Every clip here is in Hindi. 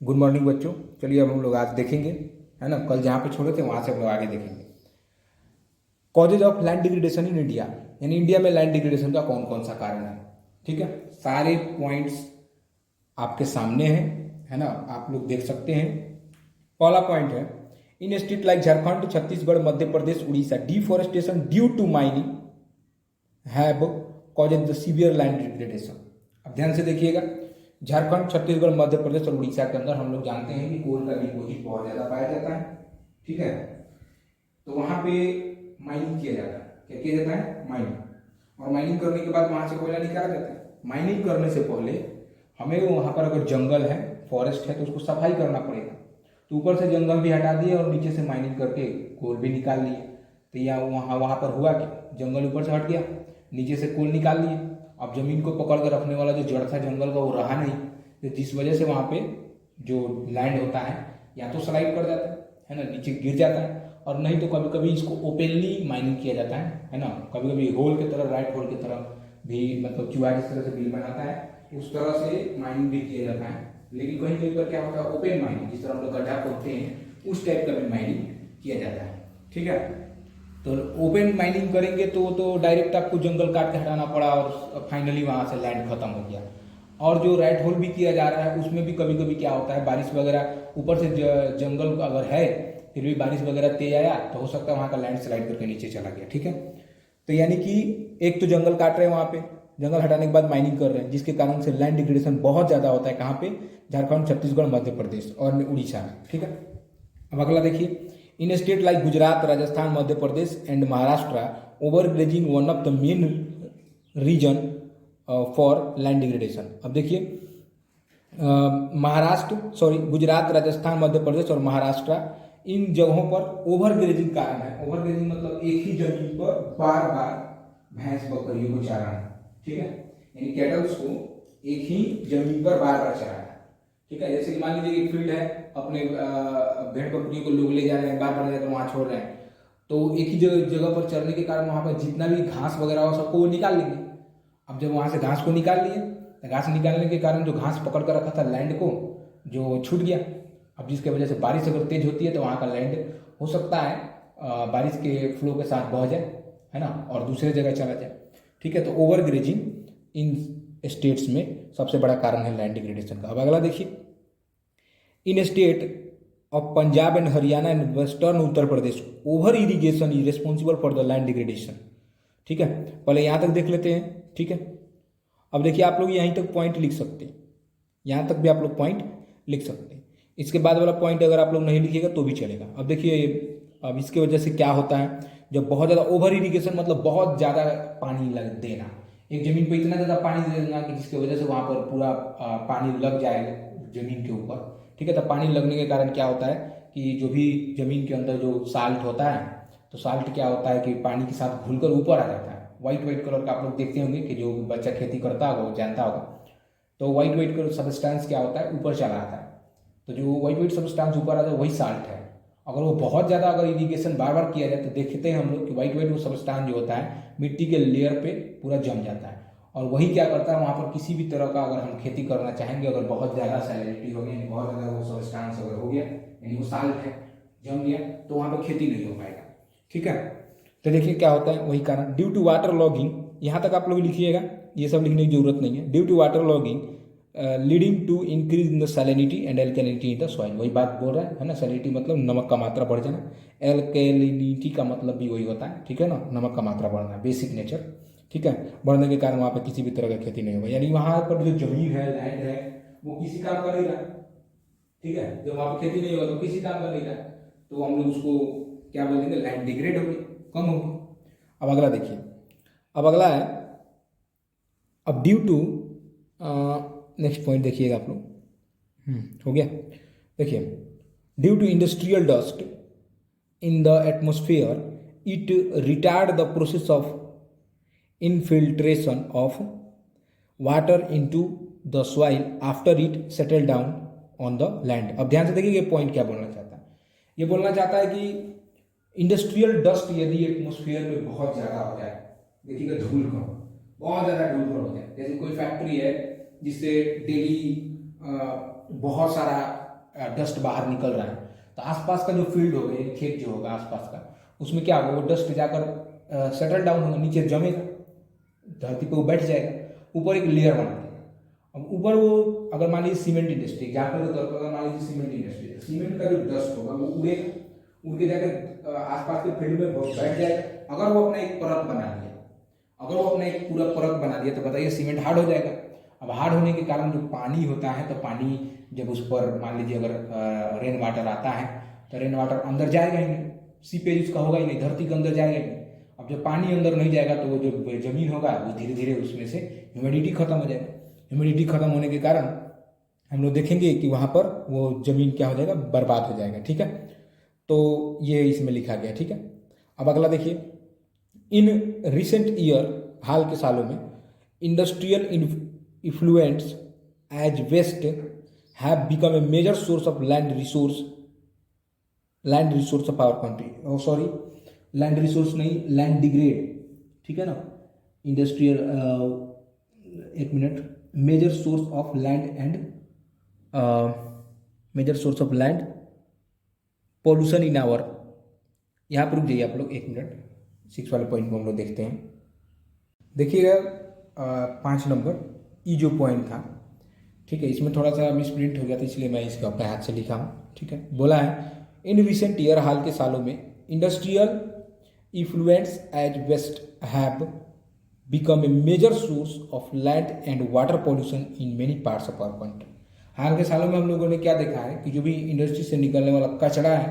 गुड मॉर्निंग बच्चों। चलिए अब हम लोग आज देखेंगे, है ना, कल जहाँ पे छोड़े थे वहाँ से हम लोग आगे देखेंगे causes of land degradation in India, यानी इंडिया में लैंड डिग्रेडेशन का कौन कौन सा कारण है। ठीक है, सारे पॉइंट्स आपके सामने हैं, है ना, आप लोग देख सकते हैं। पहला पॉइंट है, in state like Jharkhand, Chhattisgarh, Madhya Pradesh, Orissa, deforestation due to mining have causes the severe land degradation. अब ध्यान से देखिएगा, झारखंड, छत्तीसगढ़, मध्य प्रदेश और उड़ीसा के अंदर हम लोग जानते हैं कि कोल का डिपोजिट बहुत ज़्यादा पाया जाता है। ठीक है, तो वहाँ पे माइनिंग किया जाता है। क्या किया जाता है? माइनिंग। और माइनिंग करने के बाद वहाँ से कोयला निकाला जाता है। माइनिंग करने से पहले हमें वहाँ पर अगर जंगल है, फॉरेस्ट है, तो उसको सफाई करना पड़ेगा। तो ऊपर से जंगल भी हटा दिए और नीचे से माइनिंग करके कोल भी निकाल लिए। तो या वहाँ पर हुआ कि जंगल ऊपर से हट गया, नीचे से कोल निकाल लिए। अब जमीन को पकड़ कर रखने वाला जो जड़ था जंगल का वो रहा नहीं, तो जिस वजह से वहाँ पे जो लैंड होता है या तो स्लाइड कर जाता है ना, नीचे गिर जाता है, और नहीं तो कभी कभी इसको ओपनली माइनिंग किया जाता है ना। कभी कभी होल की तरह, राइट होल की तरह भी, मतलब चूहा जिस तरह से बिल बनाता है उस तरह से माइनिंग भी किया जाता है। लेकिन कहीं कहीं पर क्या होता है, ओपन माइनिंग, जिस तरह हम लोग गड्ढा खोदते हैं उस टाइप का भी माइनिंग किया जाता है। ठीक है, तो ओपन माइनिंग करेंगे तो डायरेक्ट आपको जंगल काट के हटाना पड़ा और फाइनली वहाँ से लैंड खत्म हो गया। और जो राइट होल भी किया जा रहा है उसमें भी कभी कभी क्या होता है, बारिश वगैरह ऊपर से जंगल अगर है फिर भी बारिश वगैरह तेज आया तो हो सकता है वहाँ का लैंड स्लाइड करके नीचे चला गया। ठीक है, तो यानी कि एक तो जंगल काट रहे हैं, वहाँ पे जंगल हटाने के बाद माइनिंग कर रहे हैं, जिसके कारण से लैंड डिग्रेडेशन बहुत ज़्यादा होता है। कहाँ पे? झारखंड, छत्तीसगढ़, मध्य प्रदेश और उड़ीसा में। ठीक है, अब अगला देखिए, in state like Gujarat, Rajasthan, Madhya Pradesh and Maharashtra, over grazing one of the main reason for land degradation. अब देखिए, गुजरात, राजस्थान, मध्य प्रदेश और महाराष्ट्र, इन जगहों पर ओवर ग्रेजिंग कारण है। ओवर ग्रेजिंग मतलब एक ही जमीन पर बार बार भैंस बकरियों को चराना। ठीक है, यानी कैटल्स को एक ही जमीन पर बार बार चराना। ठीक है, जैसे मान लीजिए एक फील्ड है, अपने भेड़ बकरियों को लोग ले जा रहे हैं, बार बार जाकर वहाँ छोड़ रहे हैं, तो एक ही जगह पर चरने के कारण वहाँ पर जितना भी घास वगैरह हो सबको वो निकाल लेंगे। अब जब वहाँ से घास को निकाल लिए तो घास निकालने के कारण जो घास पकड़ कर रखा था लैंड को, जो छूट गया। अब जिसके वजह से बारिश अगर तेज होती है तो वहाँ का लैंड हो सकता है बारिश के फ्लो के साथ बह जाए, है ना, और दूसरे जगह चला जाए। ठीक है, तो ओवर ग्रेजिंग इन स्टेट्स में सबसे बड़ा कारण है लैंड डिग्रेडेशन का। अब अगला देखिए, in state of Punjab and Haryana and western Uttar Pradesh, over irrigation is responsible for the land degradation. ठीक है, पहले यहाँ तक देख लेते हैं। ठीक है, अब देखिए आप लोग यहीं तक पॉइंट लिख सकते हैं, यहाँ तक भी आप लोग पॉइंट लिख सकते हैं। इसके बाद वाला पॉइंट अगर आप लोग नहीं लिखिएगा तो भी चलेगा। अब देखिए, अब इसके वजह से क्या होता है, जब बहुत ज़्यादा ओवर इरीगेशन मतलब बहुत ज़्यादा पानी लग देना, एक जमीन पर इतना ज़्यादा पानी दे देना कि जिसकी वजह से वहाँ पर पूरा पानी लग जाएगा जमीन के ऊपर। ठीक है, तो पानी लगने के कारण क्या होता है कि जो भी जमीन के अंदर जो साल्ट होता है, तो साल्ट क्या होता है कि पानी के साथ घुलकर ऊपर आ जाता है। वाइट वाइट कलर का आप लोग देखते होंगे कि जो बच्चा खेती करता होगा वो जानता होगा। तो वाइट वाइट कलर सब्सटेंस क्या होता है, ऊपर चला आता है। तो जो वाइट वाइट सब्सटेंस ऊपर आता है वही साल्ट है। अगर वो बहुत ज़्यादा अगर इरीगेशन बार बार किया जाए तो देखते हैं हम लोग कि वाइट वाइट वो सब्सटेंस जो होता है मिट्टी के लेयर पे पूरा जम जाता है, और वही क्या करता है वहाँ पर किसी भी तरह का अगर हम खेती करना चाहेंगे, अगर बहुत ज़्यादा सैलिनिटी हो गई, बहुत ज़्यादा वो सब्सटेंस अगर हो गया, यानी वो साल्ट है, जम गया, तो वहाँ पर खेती नहीं हो पाएगा। ठीक है, तो देखिए क्या होता है, वही कारण ड्यू टू वाटर लॉगिंग, यहाँ तक आप लोग लिखिएगा, ये सब लिखने की जरूरत नहीं है। Due to water logging leading to increase in the salinity and alkalinity in the soil, वही बात बोल रहा है ना। सैलिनिटी मतलब नमक का मात्रा बढ़ जाना, एल्केलिनिटी का मतलब भी वही होता है। ठीक है ना, नमक का मात्रा बढ़ना, बेसिक नेचर। ठीक है, बढ़ने के कारण वहाँ पर किसी भी तरह का खेती नहीं होगा, यानी वहाँ पर जो जमीन है, लैंड है, वो किसी काम का नहीं रहा। ठीक है, जब वहाँ पर खेती नहीं होगा तो किसी काम का नहीं रहा, तो हम लोग उसको क्या बोल देंगे, लैंड डिग्रेड हो गई, कम होगी। अब अगला देखिए, अब अगला है, अब ड्यू टू नेक्स्ट पॉइंट देखिएगा आप लोग। हो गया, देखिए, due to industrial dust in the atmosphere it retard the process of infiltration of water into the soil after it settle down on the land. अब ध्यान से देखिए ये पॉइंट क्या बोलना चाहता है, ये बोलना चाहता है कि इंडस्ट्रियल डस्ट यदि एटमोस्फियर में बहुत ज़्यादा हो जाए, देखिएगा धूल कण, बहुत ज़्यादा धूल कण हो जाए, जैसे कोई फैक्ट्री है जिससे डेली बहुत सारा डस्ट बाहर निकल रहा है तो आसपास का जो फील्ड होगा, खेत जो होगा आसपास का, उसमें क्या होगा, वो डस्ट जाकर सेटल डाउन होगा, नीचे जमेगा, धरती पे वो बैठ जाएगा, ऊपर एक लेयर बना देगा। अब ऊपर वो अगर मान लीजिए सीमेंट इंडस्ट्री, एग्जाम्पल के तौर पर अगर मान लीजिए सीमेंट इंडस्ट्री, सीमेंट का जो डस्ट होगा वो उड़ेगा, उड़ के जाकर आसपास के फील्ड में बैठ जाएगा। अगर वो अपना एक परत बना लिया, अगर वो अपना एक पूरा परत बना दिया तो बताइए सीमेंट हार्ड हो जाएगा। अब हार्ड होने के कारण जो पानी होता है, तो पानी जब उस पर मान लीजिए अगर रेन वाटर आता है तो रेन वाटर अंदर जाएगा ही नहीं, सीपेज उसका होगा ही नहीं, धरती के अंदर जाएगा ही नहीं। अब जब पानी अंदर नहीं जाएगा तो वो जो जमीन होगा वो धीरे धीरे उसमें से ह्यूमिडिटी खत्म हो जाएगा। ह्यूमिडिटी खत्म होने के कारण हम लोग देखेंगे कि वहाँ पर वो जमीन क्या हो जाएगा, बर्बाद हो जाएगा। ठीक है, तो ये इसमें लिखा गया। ठीक है, अब अगला देखिए, इन रिसेंट ईयर, हाल के सालों में, industrial influence as waste have become a major source of land resource of our country. Sorry, land resource नहीं, लैंड डिग्रेड। ठीक है ना, इंडस्ट्रियल, एक minute, major source of land and major source of land pollution in our, यहाँ पर रुक जाइए आप लोग एक मिनट, 6 वाले पॉइंट को हम लोग देखते हैं। देखिएगा 5 नंबर ई जो पॉइंट था, ठीक है, इसमें थोड़ा सा मिसप्रिंट हो गया था इसलिए मैं इसको अपने हाथ से लिखा हूँ। ठीक है, बोला है इन रिसेंट ईयर, हाल के सालों में, industrial influence as waste have become a major source of land and water pollution in many parts of our country. हाल के सालों में हम लोगों ने क्या देखा है कि जो भी इंडस्ट्री से निकलने वाला कचरा है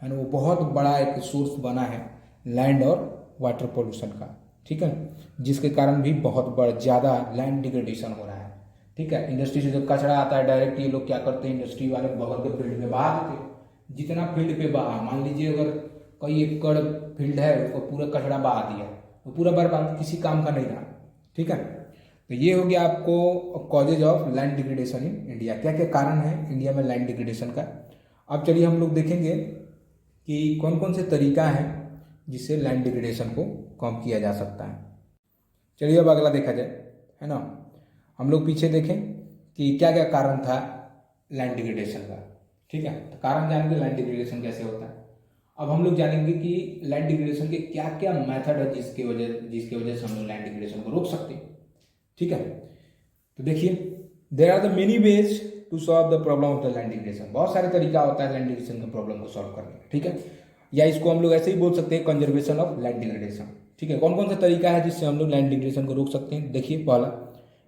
ना, वो बहुत बड़ा एक सोर्स बना है लैंड और वाटर पॉल्यूशन का। ठीक है, जिसके कारण भी बहुत ज़्यादा लैंड डिग्रेडेशन हो रहा है। ठीक है, इंडस्ट्री से जो कचरा आता है डायरेक्ट ये लोग क्या करते हैं, इंडस्ट्री वाले बगल के फील्ड में बहा देते हैं। जितना फील्ड पे बहा, मान लीजिए अगर कई एकड़ फील्ड है उसको पूरा कचरा बहा दिया तो पूरा बर्बाद, किसी काम का नहीं रहा। ठीक है, तो ये हो गया आपको causes of land degradation in India, क्या क्या कारण है इंडिया में लैंड डिग्रेडेशन का। अब चलिए हम लोग देखेंगे कि कौन कौन से तरीका है जिससे लैंड डिग्रेडेशन को कम किया जा सकता है। चलिए अब अगला देखा जाए, है ना, हम लोग पीछे देखें कि क्या क्या कारण था लैंड डिग्रेडेशन का। ठीक है, तो कारण जानेंगे लैंड डिग्रेडेशन कैसे होता है। अब हम लोग जानेंगे कि लैंड डिग्रेडेशन के क्या क्या मेथड है जिसके वजह से हम लोग लैंड डिग्रेडेशन को रोक सकते हैं। ठीक है, तो देखिए, there are the many ways to solve the problem of the land degradation. बहुत सारे तरीका होता है लैंड डिग्रेडेशन के प्रॉब्लम को सॉल्व करने का। ठीक है, या इसको हम लोग ऐसे ही बोल सकते हैं, कंजर्वेशन ऑफ लैंड डिग्रेडेशन। ठीक है, कौन कौन सा तरीका है जिससे हम लोग लैंड डिग्रेडेशन को रोक सकते हैं। देखिए, पहला,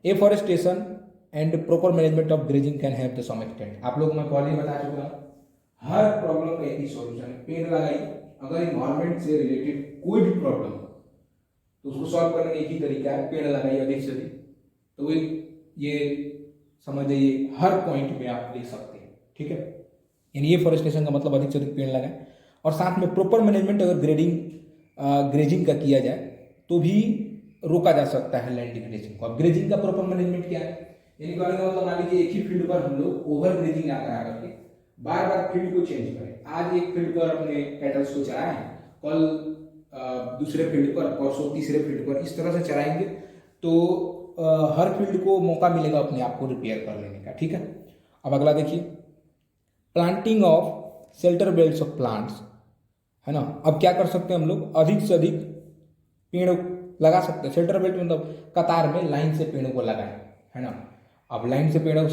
afforestation and proper management of grazing can help the some extent. आप लोग मैं पहले ही बता चुका हूँ, हर प्रॉब्लम का एक ही सॉल्यूशन है, पेड़ लगाइए। अगर इन्वायरमेंट से रिलेटेड कोई भी प्रॉब्लम हो तो उसको सॉल्व करने का एक ही तरीका है, पेड़ लगाइए अधिक से अधिक। तो ये समझ जाइए, हर पॉइंट में आप लिख सकते हैं। ठीक है, यानी ये फॉरेस्टेशन का मतलब अधिक से अधिक पेड़ लगाएं, और साथ में प्रॉपर मैनेजमेंट अगर ग्रेजिंग का किया जाए तो भी रोका जा सकता है लैंड डिग्रेडेशन को। अब ग्रेजिंग का प्रॉपर मैनेजमेंट क्या है, यानी कहने का मतलब मान लीजिए एक ही फील्ड पर हम लोग ओवर ग्रेजिंग ना करा करके बार बार फील्ड को चेंज करें। आज एक फील्ड पर अपने कैटल्स को चराएं, कल दूसरे फील्ड पर, परसों तीसरे फील्ड पर, इस तरह से चराएंगे तो हर फील्ड को मौका मिलेगा अपने आप को रिपेयर कर लेने का। ठीक है, अब अगला देखिए, planting of shelter belts of plants, है ना। अब क्या कर सकते हैं हम लोग, अधिक से अधिक पेड़ लगा सकते हैं। शेल्टर बेल्ट मतलब कतार में लाइन से पेड़ों को लगाएं, है ना। अब लाइन से पेड़ों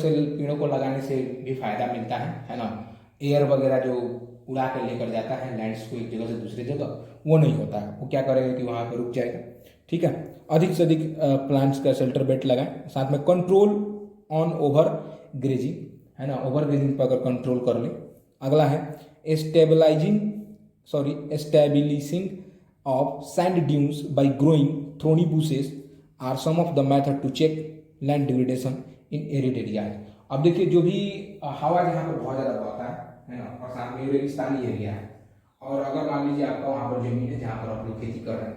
को लगाने से भी फायदा मिलता है ना। एयर वगैरह जो उड़ा कर लेकर जाता है लैंड्स को एक जगह से दूसरी जगह, वो नहीं होता है, वो क्या करेगा कि वहाँ पर रुक जाएगा। ठीक है, अधिक से अधिक प्लांट्स का शेल्टर बेल्ट लगाएं, साथ में कंट्रोल ऑन ओवर ग्रेजिंग, है ना। ओवर ग्रेजिंग पर अगर कंट्रोल कर ले। अगला है establishing of sand dunes by growing thorny bushes are some of the method to check land degradation in arid areas. अब देखिए, जो भी हवा जहाँ पर बहुत ज़्यादा बहता है ना, और साथ में रेगिस्तानी एरिया है, और अगर मान लीजिए आपका वहाँ पर जमीन है जहाँ पर आप लोग खेती कर रहे हैं,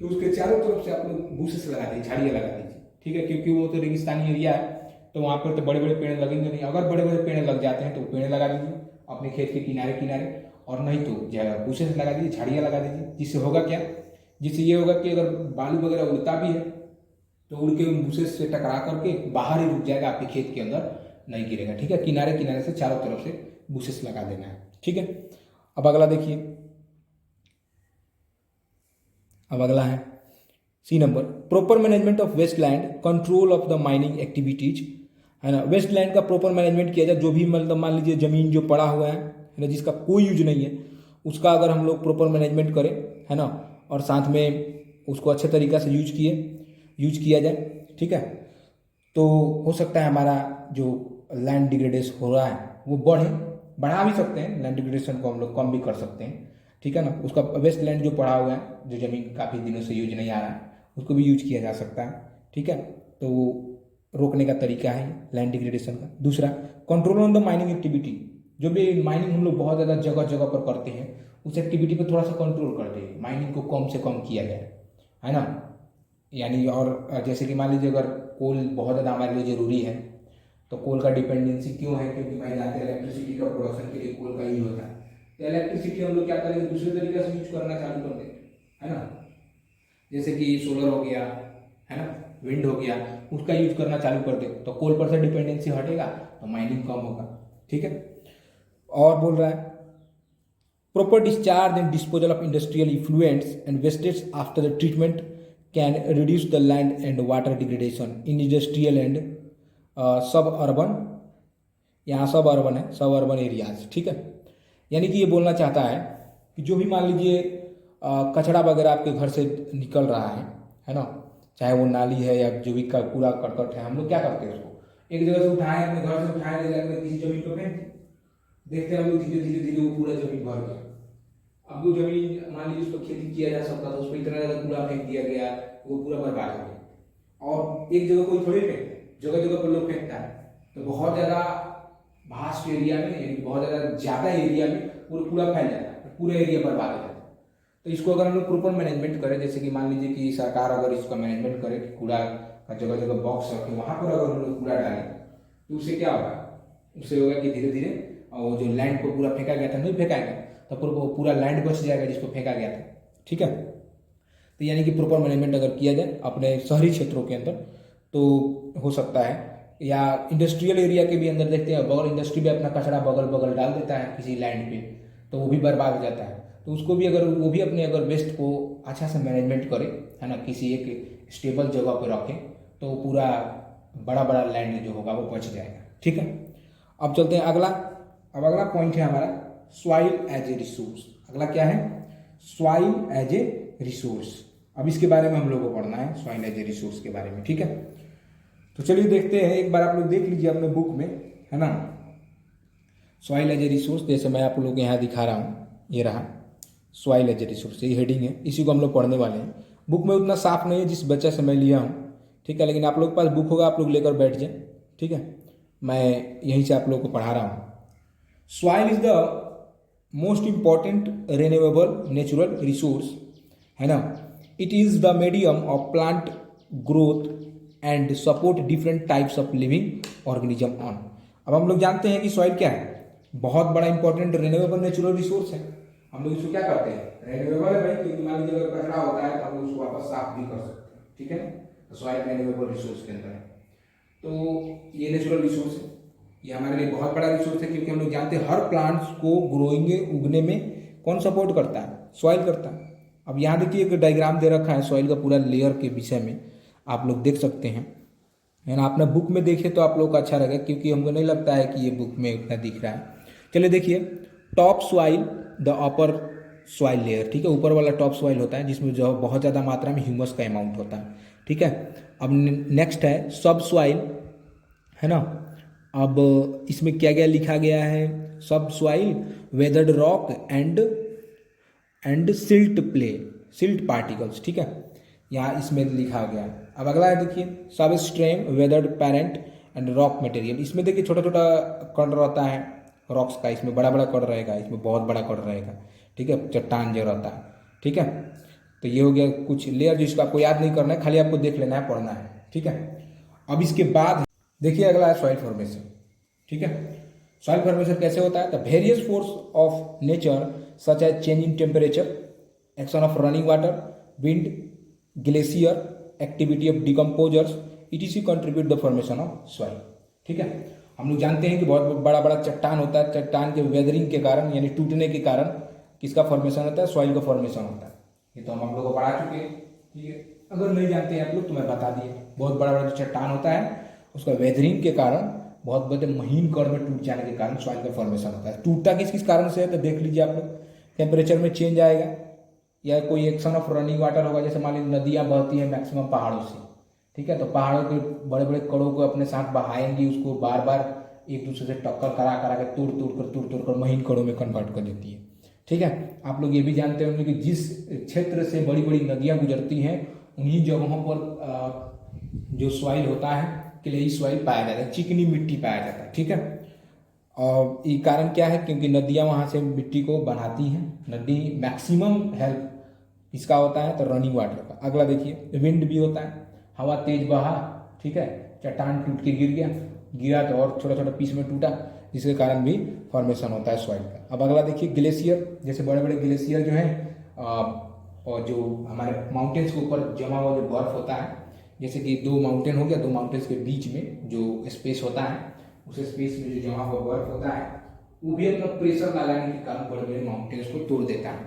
तो उसके चारों तरफ से आप लोग बुशेस लगा दीजिए, झाड़ियाँ लगा दीजिए। ठीक है, क्योंकि वो तो रेगिस्तानी एरिया है, तो वहाँ पर तो बड़े बड़े पेड़ लगेंगे नहीं। अगर बड़े बड़े पेड़ लग जाते हैं तो पेड़ लगा दीजिए अपने खेत के किनारे किनारे, और नहीं तो बुशेस लगा दीजिए, झाड़ियाँ लगा दीजिए। जिससे होगा क्या, जिससे ये होगा कि अगर बालू वगैरह उड़ता भी है तो उड़ के उन बुशेस से टकरा करके बाहर ही रुक जाएगा, आपके खेत के अंदर नहीं गिरेगा। ठीक है, किनारे किनारे से चारों तरफ से बुशेस लगा देना है। ठीक है, अब अगला देखिए, अब अगला है C number, proper management of waste land, control of the mining activities, है ना। वेस्ट लैंड का प्रॉपर मैनेजमेंट किया जाए, जो भी मतलब मान लीजिए जमीन जो पड़ा हुआ है ना, जिसका कोई यूज नहीं है, उसका अगर हम लोग प्रॉपर मैनेजमेंट करें, है ना, और साथ में उसको अच्छे तरीक़ा से यूज किया जाए, ठीक है, तो हो सकता है हमारा जो लैंड डिग्रेडेशन हो रहा है वो बढ़ा भी सकते हैं, लैंड डिग्रेडेशन को हम लोग कम भी कर सकते हैं। ठीक है ना, उसका वेस्ट लैंड जो पड़ा हुआ है, जो ज़मीन काफ़ी दिनों से यूज नहीं आ रहा है, उसको भी यूज किया जा सकता है। ठीक है, तो वो रोकने का तरीका है लैंड डिग्रेडेशन का। दूसरा, control on the mining activity, जो भी माइनिंग हम लोग बहुत ज़्यादा जगह जगह पर करते हैं, उस एक्टिविटी पर थोड़ा सा कंट्रोल करते हैं, माइनिंग को कम से कम किया जाए, है ना। यानी और जैसे कि मान लीजिए अगर कोल बहुत ज़्यादा हमारे लिए ज़रूरी है, तो कोल का डिपेंडेंसी क्यों है, क्योंकि भाई जानते हैं इलेक्ट्रिसिटी का प्रोडक्शन के लिए कोल का यूज होता है। तो इलेक्ट्रिसिटी हम लोग क्या करेंगे, दूसरे तरीके से यूज करना चालू कर देंगे, है ना, जैसे कि सोलर हो गया, है ना, विंड हो गया, उसका यूज करना चालू कर दे, तो कोल पर से डिपेंडेंसी हटेगा, तो माइनिंग कम होगा। ठीक है, और बोल रहा है proper discharge and disposal of industrial effluents and wastage after the treatment can reduce the land and water degradation in industrial and सब अर्बन, यहाँ सब अर्बन है, सब अर्बन एरियाज। ठीक है, यानी कि ये बोलना चाहता है कि जो भी मान लीजिए कचरा वगैरह आपके घर से निकल रहा है ना, चाहे वो नाली है या जो भी कूड़ा करकट है, हम लोग क्या करते हैं, उसको एक जगह से उठाएं, अपने घर से उठाएं, ले जाकर किसी जमीन पर फेंक, देखते हैं हम लोग धीरे धीरे धीरे वो पूरा जमीन भर गया। अब वो जमीन मान लीजिए उस पर खेती किया जा सकता था, उस पर इतना ज़्यादा कूड़ा फेंक दिया गया, वो पूरा बर्बाद हो गया। और एक जगह कोई थोड़ी फेंकते, जगह जगह पर लोग फेंकता है, तो बहुत ज़्यादा भास्ट एरिया में, यानी बहुत ज़्यादा एरिया में पूरा फैल जाता है, पूरा एरिया बर्बाद हो जाता है। तो इसको अगर हम लोग प्रॉपर मैनेजमेंट करें, जैसे कि मान लीजिए कि सरकार अगर इसका मैनेजमेंट करे कि कूड़ा का जगह जगह बॉक्स रखे, वहाँ पर अगर हम लोग कूड़ा डालें, तो उससे क्या होगा, उससे होगा कि धीरे धीरे वो जो लैंड पर पूरा फेंका गया था नहीं फेंका गया, तो पूरा लैंड बच जाएगा जिसको फेंका गया था। ठीक है, तो यानी कि प्रॉपर मैनेजमेंट अगर किया जाए अपने शहरी क्षेत्रों के अंदर, तो हो सकता है, या इंडस्ट्रियल एरिया के भी अंदर देखते हैं, बगल इंडस्ट्री भी अपना कचरा बगल बगल डाल देता है किसी लैंड पे, तो वो भी बर्बाद हो जाता है। तो उसको भी अगर वो भी अपने अगर वेस्ट को अच्छा से मैनेजमेंट करे, है ना, किसी एक स्टेबल जगह पर रखें, तो पूरा बड़ा बड़ा लैंड जो होगा वो बच जाएगा। ठीक है, अब चलते हैं अगला। अब अगला पॉइंट है हमारा सॉइल एज ए रिसोर्स। अगला क्या है, सॉइल एज ए रिसोर्स। अब इसके बारे में हम लोग को पढ़ना है, सॉइल एज ए रिसोर्स के बारे में। ठीक है, तो चलिए देखते हैं, एक बार आप लोग देख लीजिए अपने बुक में, है ना, सॉइल एज ए रिसोर्स, जैसे मैं आप लोग को यहाँ दिखा रहा हूँ, ये रहा सॉइल एज ए रिसोर्स, ये हेडिंग है, इसी को हम लोग पढ़ने वाले हैं। बुक में उतना साफ नहीं है जिस बच्चे से मैं लिया हूँ, ठीक है, लेकिन आप लोग के पास बुक होगा, आप लोग लेकर बैठ जाए। ठीक है, मैं यहीं से आप लोग को पढ़ा रहा हूँ। Soil is the most important renewable natural resource, है ना। It is the medium of plant growth and support different types of living organism on. अब हम लोग जानते हैं कि सॉइल क्या है, बहुत बड़ा इंपॉर्टेंट रिन्यूएबल नेचुरल रिसोर्स है। हम लोग इसको क्या करते हैं, रिन्यूएबल है भाई, क्योंकि मान लीजिए अगर कचरा होता है तो हम लोग उसको वापस साफ भी कर सकते हैं। ठीक है, तो सॉइल रिन्यूएबल रिसोर्स के अंदर है, तो ये नेचुरल रिसोर्स है, ये हमारे लिए बहुत बड़ा रिसोर्स है, क्योंकि हम लोग जानते हैं हर प्लांट्स को उगने में कौन सपोर्ट करता है, सॉइल करता है। अब यहाँ देखिए एक डायग्राम दे रखा है सॉइल का पूरा लेयर के विषय में, आप लोग देख सकते हैं, है ना। आपने बुक में देखे तो आप लोग को अच्छा लगेगा, क्योंकि हमको नहीं लगता है कि ये बुक में उतना दिख रहा है। चलिए देखिए, top soil the upper soil layer, ठीक है, ऊपर वाला टॉप सॉइल होता है जिसमें जो बहुत ज़्यादा मात्रा में ह्यूमस का अमाउंट होता है। ठीक है, अब नेक्स्ट है सब सॉइल, है ना। अब इसमें क्या क्या लिखा गया है, सब soil weathered rock and silt particles. ठीक है, यहाँ इसमें लिखा गया है। अब अगला है देखिए, सब stem weathered parent and rock material. इसमें देखिए छोटा छोटा कण रहता है रॉक्स का, इसमें बड़ा बड़ा कण रहेगा, इसमें बहुत बड़ा कण रहेगा। ठीक है, चट्टान जो रहता है। ठीक है, तो ये हो गया कुछ लेयर, जिसको आपको याद नहीं करना है, खाली आपको देख लेना है, पढ़ना है। ठीक है, अब इसके बाद देखिए अगला है सॉइल फॉर्मेशन। ठीक है, सॉइल फॉर्मेशन कैसे होता है, the various force of nature such as change in temperature, action of running water, wind, glacier, activity of decomposers, etc contribute the formation of soil. ठीक है, हम लोग जानते हैं कि बहुत बड़ा बड़ा चट्टान होता है, चट्टान के वेदरिंग के कारण यानी टूटने के कारण किसका फॉर्मेशन होता है, सॉइल का फॉर्मेशन होता है। ये तो हम लोग को पढ़ा चुके हैं, ठीक है। अगर नहीं जानते हैं आप लोग तो मैं बता दिए, बहुत बड़ा बड़ा जो चट्टान होता है उसका वेदरिंग के कारण बहुत बड़े महीन कण में टूट जाने के कारण सॉइल का फॉर्मेशन होता है। टूटता किस किस कारण से है तो देख लीजिए आप लोग, टेम्परेचर में चेंज आएगा, या कोई एक्शन ऑफ रनिंग वाटर होगा, जैसे मान लीजिए नदियाँ बहती हैं मैक्सिमम पहाड़ों से, ठीक है, तो पहाड़ों के बड़े बड़े कणों को अपने साथ बहाएंगी, उसको बार बार एक दूसरे से टक्कर करा करा के तोड़ कर महीन कणों में कन्वर्ट कर देती है, ठीक है। आप लोग ये भी जानते होंगे कि जिस क्षेत्र से बड़ी बड़ी नदियाँ गुजरती हैं उन्हीं जगहों पर जो सॉइल होता है क्लेई सॉइल पाया जाता है, चिकनी मिट्टी पाया जाता है, ठीक है। और ये कारण क्या है, क्योंकि नदियाँ वहाँ से मिट्टी को बनाती हैं। नदी मैक्सिमम हेल्प इसका होता है तो रनिंग वाटर का। अगला देखिए, विंड भी होता है, हवा तेज बहा, ठीक है, चट्टान टूट के गिरा तो और छोटा छोटा पीस में टूटा, जिसके कारण भी फॉर्मेशन होता है सॉइल का। अब अगला देखिए, ग्लेशियर, जैसे बड़े बड़े ग्लेशियर जो हैं और जो हमारे माउंटेन्स के ऊपर जमा हुआ जो बर्फ होता है, जैसे कि दो माउंटेन हो गया, दो माउंटेन्स के बीच में जो स्पेस होता है, उस स्पेस में जो जमा हुआ बर्फ होता है वो भी अपना प्रेशर लगाने के कारण बड़े बड़े माउंटेन्स को तोड़ देता है,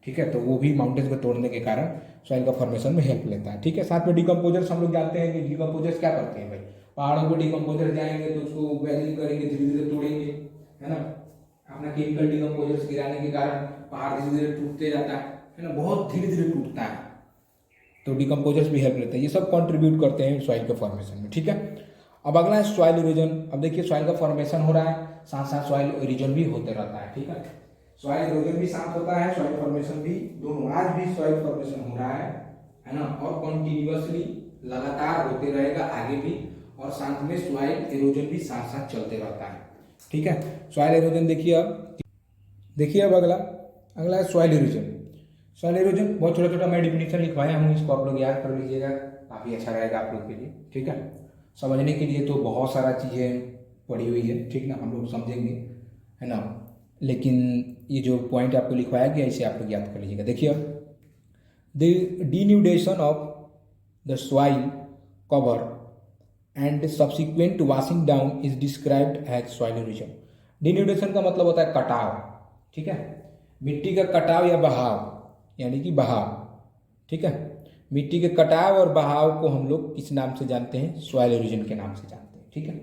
ठीक है। तो वो भी माउंटेन्स को तोड़ने के कारण सॉइल का फॉर्मेशन में हेल्प लेता है, ठीक है। साथ में डिकम्पोजर्स हम लोग जानते हैं कि डिकम्पोजर्स क्या करते हैं भाई, पहाड़ों पर डिकम्पोजर जाएंगे तो उसको वेदरिंग करेंगे, धीरे धीरे तोड़ेंगे, है ना। अपना केमिकल डिकम्पोजर्स गिराने के कारण पहाड़ धीरे धीरे टूटते जाता है ना, बहुत धीरे धीरे टूटता है, तो डिकम्पोजर्स भी हेल्प लेते हैं। ये सब कंट्रीब्यूट करते हैं सॉइल के फॉर्मेशन में, ठीक है। अब अगला है सॉइल इरोजन। अब देखिए सॉइल का फॉर्मेशन हो रहा है, साथ साथ सॉइल इरोजन भी होते रहता है, ठीक है। सॉइल इरोजन भी साथ होता है, सॉइल फॉर्मेशन भी, दोनों। आज भी सॉइल फॉर्मेशन हो रहा है ना, और कंटिन्यूअसली लगातार होते रहेगा आगे भी, और साथ में सॉइल इरोजन भी साथ साथ चलते रहता है, ठीक है। सॉइल इरोजन देखिए अब अगला है सॉइल इरोजन। सॉइल इरोजन बहुत छोटा छोटा मैं डिफिनेशन लिखवाया हूँ, इसको आप लोग याद कर लीजिएगा, काफ़ी अच्छा रहेगा आप लोग के लिए, ठीक है। समझने के लिए तो बहुत सारा चीज़ें पड़ी हुई है, ठीक ना, हम लोग समझेंगे, है ना, लेकिन ये जो पॉइंट आपको लिखवाया गया इसे आप लोग याद कर लीजिएगा। देखिए the denudation of the soil cover and subsequent washing down is described as soil erosion. Denudation का मतलब होता है कटाव, ठीक है, मिट्टी का कटाव या बहाव, यानी कि बहाव, ठीक है। मिट्टी के कटाव और बहाव को हम लोग किस नाम से जानते हैं, सॉइल इरोजन के नाम से जानते हैं, ठीक है।